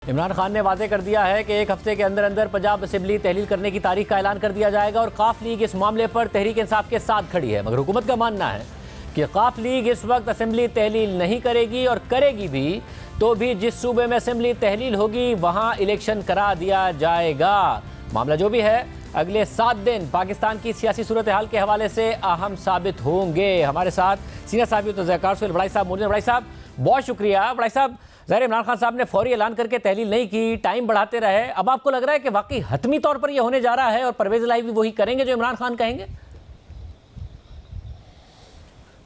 इमरान खान ने वादे कर दिया है कि एक हफ्ते के अंदर अंदर पंजाब असेंबली तहलील करने की तारीख का ऐलान कर दिया जाएगा और काफ लीग इस मामले पर तहरीक इंसाफ के साथ खड़ी है। मगर हुकूमत का मानना है कि काफ लीग इस वक्त असेंबली तहलील नहीं करेगी और करेगी भी तो भी जिस सूबे में असेंबली तहलील होगी वहां इलेक्शन करा दिया जाएगा। मामला जो भी है अगले 7 दिन पाकिस्तान की सियासी सूरत हाल के हवाले से अहम साबित होंगे। हमारे साथ सीनियर साहब तो ज़ैकार सुहेल बड़ाई साहब मौजूद हैं। बड़ाई साहब बहुत शुक्रिया। बड़ाई साहब ज़ाहिर इमरान खान साहब ने फौरी ऐलान करके तहलील नहीं की, टाइम बढ़ाते रहे, अब आपको लग रहा है कि वाकई हतमी तौर पर यह होने जा रहा है और परवेज़ इलाही भी वही करेंगे जो इमरान खान कहेंगे?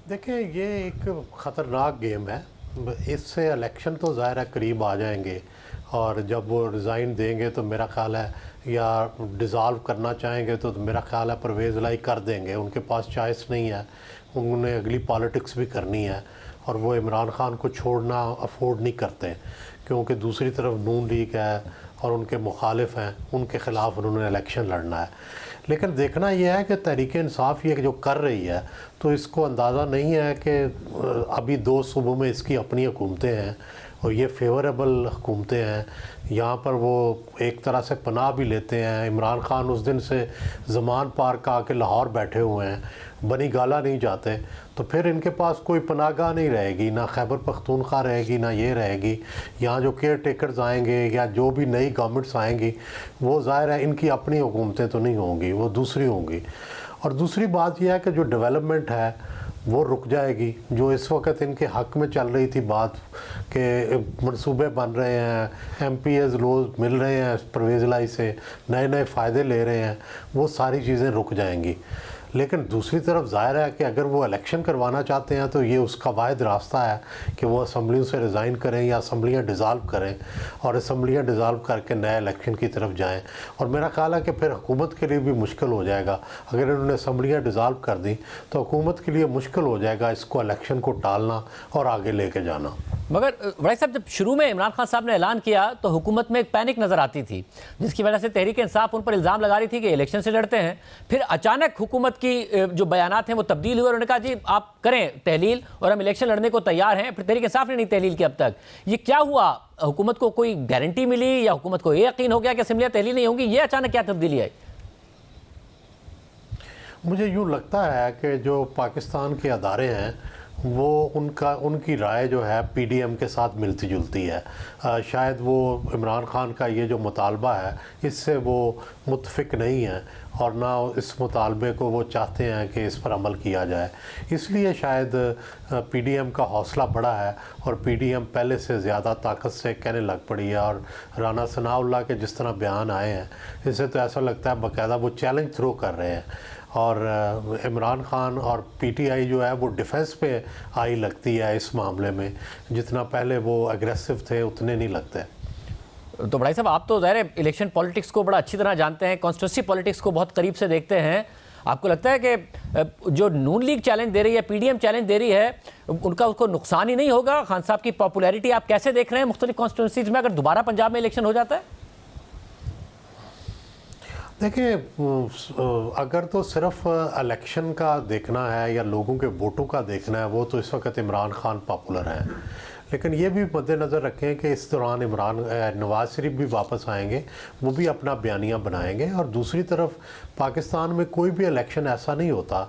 देखिए, ये एक ख़तरनाक गेम है। इससे इलेक्शन तो ज़ाहिर है करीब आ जाएंगे और जब वो रिज़ाइन देंगे तो मेरा ख़्याल है या डिज़ाल्व करना चाहेंगे तो मेरा ख़्याल है परवेज़ इलाही कर देंगे। उनके पास चॉइस नहीं है, उन्हें अगली पॉलिटिक्स भी करनी है और वो इमरान खान को छोड़ना अफोर्ड नहीं करते क्योंकि दूसरी तरफ नून लीग है और उनके मुखालिफ हैं, उनके ख़िलाफ़ उन्होंने इलेक्शन लड़ना है। लेकिन देखना यह है कि तहरीक इंसाफ ये जो कर रही है तो इसको अंदाज़ा नहीं है कि अभी 2 सूबों में इसकी अपनी हुकूमतें हैं और ये फेवरेबल हुकूमतें हैं। यहाँ पर वो एक तरह से पनाह भी लेते हैं। इमरान खान उस दिन से ज़मान पार्क आके लाहौर बैठे हुए हैं, बनी गाला नहीं जाते, तो फिर इनके पास कोई पनाहगाह नहीं रहेगी, ना खैबर पख्तूनख्वा रहेगी, ना ये रहेगी। यहाँ जो केयर टेकर्स आएंगे या जो भी नई गवर्नमेंट्स आएंगी वो ज़ाहिर है इनकी अपनी हुकूमतें तो नहीं होंगी, वो दूसरी होंगी। और दूसरी बात यह है कि जो डेवलपमेंट है वो रुक जाएगी। जो इस वक्त इनके हक़ में चल रही थी बात कि मंसूबे बन रहे हैं, MPs रोज़ मिल रहे हैं परवेज़ इलाही से, नए नए फ़ायदे ले रहे हैं, वो सारी चीज़ें रुक जाएंगी। लेकिन दूसरी तरफ ज़ाहिर है कि अगर वो इलेक्शन करवाना चाहते हैं तो ये उसका वाहिद रास्ता है कि वो असम्बलियों से रिज़ाइन करें या असम्बलियाँ डिज़ाल्व करें और असम्बलियाँ डिज़ाल्व करके नए इलेक्शन की तरफ जाएं। और मेरा ख्याल है कि फिर हुकूमत के लिए भी मुश्किल हो जाएगा। अगर इन्होंने असम्बलियाँ डिज़ाल्व कर दी तो हुकूमत के लिए मुश्किल हो जाएगा इसको इलेक्शन को टालना और आगे लेके जाना। मगर बड़ाई साहब, जब शुरू में इमरान खान साहब ने ऐलान किया तो हुकूमत में एक पैनिक नज़र आती थी जिसकी वजह से तहरीक इंसाफ उन पर इल्ज़ाम लगा रही थी कि इलेक्शन से लड़ते हैं। फिर अचानक हुकूमत की जो बयानात हैं वो तब्दील हुए और उन्होंने कहा जी आप करें तहलील और हम इलेक्शन लड़ने को तैयार हैं। फिर तहरीक इंसाफ ने नहीं तहलील की अब तक। ये क्या हुआ? हुकूमत को कोई गारंटी मिली या हुकूमत को ये यकीन हो गया कि असेंबलियाँ तहलील नहीं होंगी? ये अचानक क्या तब्दीली आई? मुझे यूँ लगता है कि जो पाकिस्तान के अदारे हैं वो उनकी राय जो है PDM के साथ मिलती जुलती है। शायद वो इमरान खान का ये जो मुतालबा है इससे वो मुत्फिक नहीं है और ना इस मुतालबे को वो चाहते हैं कि इस पर अमल किया जाए। इसलिए शायद PDM का हौसला बढ़ा है और PDM पहले से ज़्यादा ताकत से कहने लग पड़ी है। और राना सनाउल्लाह के जिस तरह बयान आए हैं इससे तो ऐसा लगता है बाकायदा वो चैलेंज थ्रो कर रहे हैं और इमरान खान और PTI जो है वो डिफेंस पे आई लगती है इस मामले में। जितना पहले वो एग्रेसिव थे उतने नहीं लगते। तो बड़ाई साहब, आप तो ज़ाहिर इलेक्शन पॉलिटिक्स को बड़ा अच्छी तरह जानते हैं, कॉन्स्टिट्यूंसी पॉलिटिक्स को बहुत करीब से देखते हैं। आपको लगता है कि जो नून लीग चैलेंज दे रही है, PDM चैलेंज दे रही है, उनका उसको नुकसान ही नहीं होगा? खान साहब की पॉपुलैरिटी आप कैसे देख रहे हैं मुख्तलिफ कॉन्स्टिट्यूंसीज में अगर दोबारा पंजाब में इलेक्शन हो जाता है? देखिए, अगर तो सिर्फ इलेक्शन का देखना है या लोगों के वोटों का देखना है वो तो इस वक्त इमरान खान पॉपुलर हैं। लेकिन ये भी मद्देनज़र रखें कि इस दौरान नवाज़ शरीफ भी वापस आएंगे, वो भी अपना बयानिया बनाएंगे। और दूसरी तरफ पाकिस्तान में कोई भी इलेक्शन ऐसा नहीं होता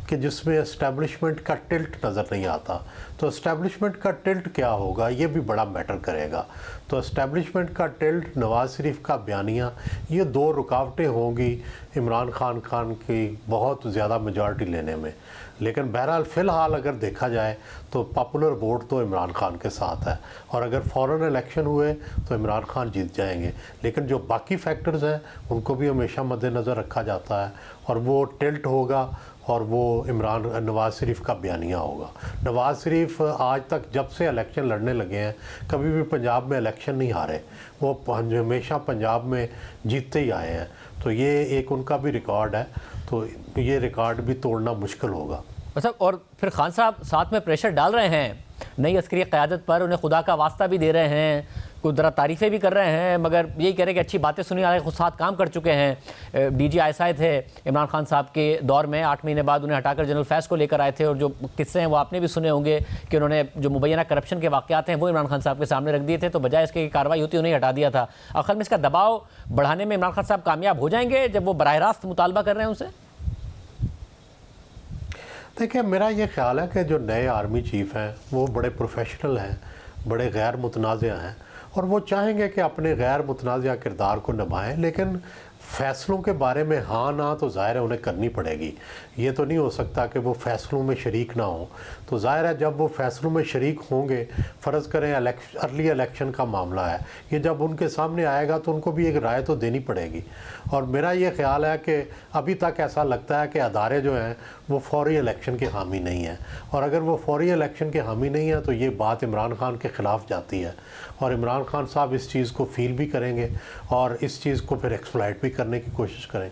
कि जिसमें एस्टेब्लिशमेंट का टिल्ट नज़र नहीं आता। तो एस्टेब्लिशमेंट का टिल्ट क्या होगा ये भी बड़ा मैटर करेगा। तो एस्टेब्लिशमेंट का टिल्ट, नवाज़ शरीफ का बयानिया, ये 2 रुकावटें होंगी इमरान खान की बहुत ज़्यादा मेजॉरिटी लेने में। लेकिन बहरहाल फ़िलहाल अगर देखा जाए तो पॉपुलर वोट तो इमरान खान के साथ है और अगर फ़ौरन इलेक्शन हुए तो इमरान खान जीत जाएंगे। लेकिन जो बाकी फैक्टर्स हैं उनको भी हमेशा मद्देनज़र रखा जाता है और वो टिल्ट होगा और वो नवाज़ शरीफ का बयानिया होगा। नवाज़ शरीफ आज तक जब से इलेक्शन लड़ने लगे हैं कभी भी पंजाब में इलेक्शन नहीं हारे, वो हमेशा पंजाब में जीतते ही आए हैं। तो ये एक उनका भी रिकॉर्ड है, तो ये रिकॉर्ड भी तोड़ना मुश्किल होगा। अच्छा, और फिर खान साहब साथ में प्रेशर डाल रहे हैं नई अस्करी क़यादत पर, उन्हें खुदा का वास्ता भी दे रहे हैं, कुछ ज़रा तारीफ़ें भी कर रहे हैं, मगर यही कह रहे हैं कि अच्छी बातें सुनी आ रही, खुद साथ काम कर चुके हैं। DG ISI थे इमरान खान साहब के दौर में, 8 महीने बाद उन्हें हटाकर जनरल फैज़ को लेकर आए थे, और जो किस्से हैं वो आपने भी सुने होंगे कि उन्होंने जो मुबैना करप्शन के वाक़यात हैं वो इमरान खान साहब के सामने रख दिए थे, तो बजाय इसके कार्रवाई होती उन्हें हटा दिया था। आखिर में इसका दबाव बढ़ाने में इमरान खान साहब कामयाब हो जाएंगे जब वो बराह रास्त मुतालबा कर रहे हैं उनसे? देखिए, मेरा ये ख्याल है कि जो नए आर्मी चीफ़ हैं वो बड़े प्रोफेशनल हैं, बड़े गैर मुतनाज़िया हैं, और वो चाहेंगे कि अपने गैर मुतनाज़िया किरदार को निभाएं, लेकिन फ़ैसलों के बारे में हाँ ना तो ज़ाहिर है उन्हें करनी पड़ेगी। ये तो नहीं हो सकता कि वो फ़ैसलों में शरीक ना हो। तो ज़ाहिर है जब वो फ़ैसलों में शरीक होंगे, फ़र्ज़ करें अर्ली इलेक्शन का मामला है, ये जब उनके सामने आएगा तो उनको भी एक राय तो देनी पड़ेगी। और मेरा ये ख्याल है कि अभी तक ऐसा लगता है कि अदारे जो हैं वो फौरी इलेक्शन के हामी नहीं हैं, और अगर वो फौरी इलेक्शन के हामी नहीं हैं तो ये बात इमरान खान के ख़िलाफ़ जाती है, और इमरान खान साहब इस चीज़ को फ़ील भी करेंगे और इस चीज़ को फिर एक्सप्लॉइट भी करने की कोशिश करें।